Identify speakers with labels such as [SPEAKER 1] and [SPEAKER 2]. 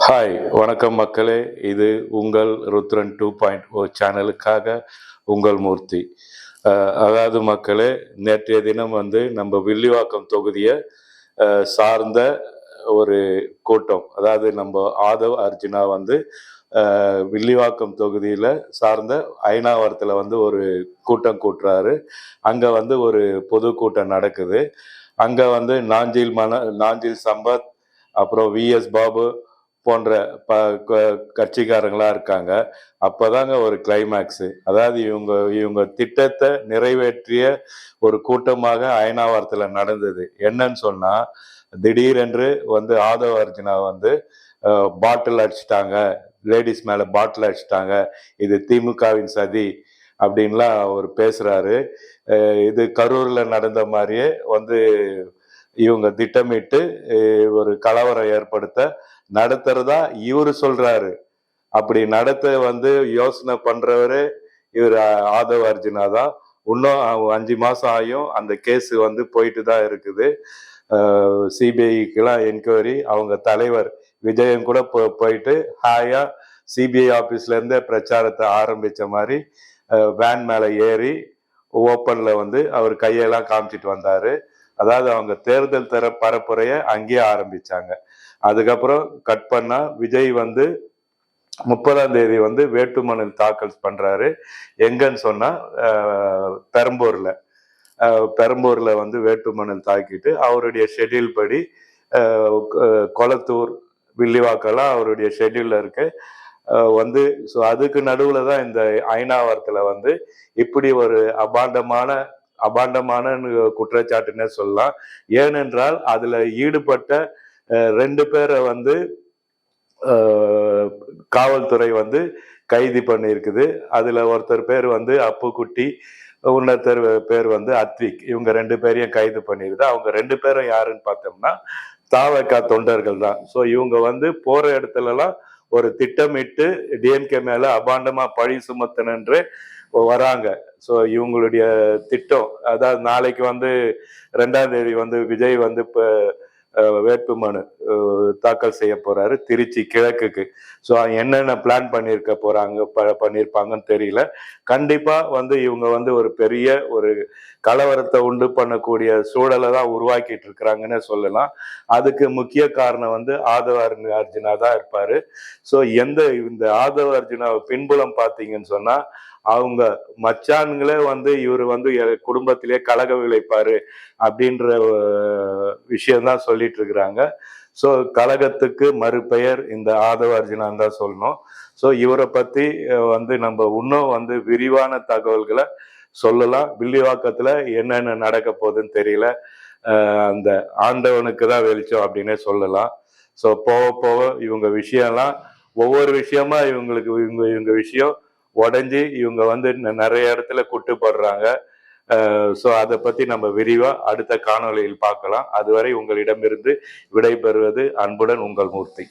[SPEAKER 1] Hi வணக்கம் மக்களே. இது உங்கள் ருத்ரன் 2.0 சேனலுக்காக உங்கள் மூர்த்தி. அதாவது மக்களே, நேற்றைய தினம் நம்ம வில்லிவாக்கம் தொகுதியை சார்ந்த ஒரு கூட்டம், அதாவது நம்ம ஆதவ் அர்ஜுனா வில்லிவாக்கம் தொகுதியில் சார்ந்த ஐநாவரத்தில் ஒரு கூட்டம் கூட்டுறாரு. அங்கே ஒரு பொதுக்கூட்டம் நடக்குது. அங்கே நாஞ்சில் சம்பத், அப்புறம் விஎஸ் பாபு போன்ற கட்சிக்காரங்களா இருக்காங்க. அப்பதாங்க ஒரு கிளைமேக்ஸ். அதாவது இவங்க திட்டத்தை நிறைவேற்றிய ஒரு கூட்டமாக அயனாவரத்துல நடந்தது. என்னன்னு சொன்னா, திடீரென்று ஆதவ அர்ஜுனா பாட்டில் அடிச்சிட்டாங்க, லேடிஸ் மேல பாட்டில் அடிச்சிட்டாங்க, இது திமுகவின் சதி அப்படின்லாம் அவர் பேசுறாரு. இது கரூர்ல நடந்த மாதிரியே இவங்க திட்டமிட்டு ஒரு கலவரம் ஏற்படுத்த நடத்துறதா இவரு சொல்றாரு. அப்படி நடத்த யோசனை பண்றவரே இவர் ஆதவ அர்ஜுனா தான். இன்னும் 5 மாசம் ஆயும் அந்த கேஸ் போயிட்டு தான் இருக்குது. சிபிஐக்கெல்லாம் என்கொயரி. அவங்க தலைவர் விஜயன் கூட போயிட்டு ஹாயா சிபிஐ ஆபீஸ்ல இருந்தே பிரச்சாரத்தை ஆரம்பிச்ச மாதிரி வேன் மேல ஏறி ஓப்பன்ல அவர் கையெல்லாம் காமிச்சிட்டு வந்தாரு. அதாவது அவங்க தேர்தல் பரப்புரைய அங்கேயே ஆரம்பிச்சாங்க. அதுக்கப்புறம் கட் பண்ணா விஜய் 30ஆம் தேதி வேட்புமனு தாக்கல் பண்றாரு. எங்கன்னு சொன்னா பெரம்பூர்ல வேட்புமனு தாக்கிட்டு அவருடைய ஷெட்யூல் படி கொளத்தூர், வில்லிவாக்கெல்லாம் அவருடைய ஷெட்யூல்ல இருக்கு. ஸோ அதுக்கு நடுவுல தான் இந்த ஐநாவரத்துல இப்படி ஒரு அபாண்டமான குற்றச்சாட்டுன்னு சொல்லலாம். ஏனென்றால் அதுல ஈடுபட்ட 2 பேரை காவல்துறை கைது பண்ணியிருக்குது. அதுல ஒருத்தர் பேர் அப்புக்குட்டி, இன்னொருத்தர் பேர் அத்விக். இவங்க 2 பேரையும் கைது பண்ணிருது. அவங்க 2 பேரும் யாருன்னு பார்த்தோம்னா தாவக தொண்டர்கள் தான். ஸோ இவங்க போற இடத்துல எல்லாம் ஒரு திட்டமிட்டு டிஎம்கே மேல அபாண்டமா பழி சுமத்தனன்று வராங்க. ஸோ இவங்களுடைய திட்டம், அதாவது நாளைக்கு 2ஆம் தேதி விஜய் வேட்புமனு தாக்கல் செய்ய போறாரு திருச்சி கிழக்குக்கு. ஸோ என்னென்ன பிளான் பண்ணியிருப்பாங்கன்னு தெரியல. கண்டிப்பா இவங்க ஒரு பெரிய ஒரு கலவரத்தை உண்டு பண்ணக்கூடிய சூழலை தான் உருவாக்கிட்டு இருக்கிறாங்கன்னு சொல்லலாம். அதுக்கு முக்கிய காரணம் ஆதவ அர்ஜுனா தான் இருப்பாரு. ஸோ இந்த ஆதவ அர்ஜுனாவை பின்புலம் பார்த்தீங்கன்னு சொன்னா, அவங்க மச்சான்களே இவரு குடும்பத்திலே கலக விளைப்பாரு அப்படின்ற விஷயம்தான் சொல்லிட்டு இருக்கிறாங்க. ஸோ கலகத்துக்கு மறுபெயர் இந்த ஆதவ அர்ஜுனான் தான் சொல்லணும். ஸோ இவரை பத்தி நம்ம இன்னும் விரிவான தகவல்களை சொல்லலாம். வில்லிவாக்கத்துல என்னென்ன நடக்க போகுதுன்னு தெரியல. அந்த ஆண்டவனுக்கு தான் வெளிச்சம் அப்படின்னே சொல்லலாம். ஸோ போக போக இவங்க விஷயம்லாம் ஒவ்வொரு விஷயமா இவங்க விஷயம் உடஞ்சி இவங்க நிறைய இடத்துல குட்டுப்படுறாங்க. ஸோ அதை பத்தி நம்ம விரிவா அடுத்த காணொளியில் பார்க்கலாம். அதுவரை உங்களிடமிருந்து விடைபெறுவது அன்புடன் உங்கள் மூர்த்தி.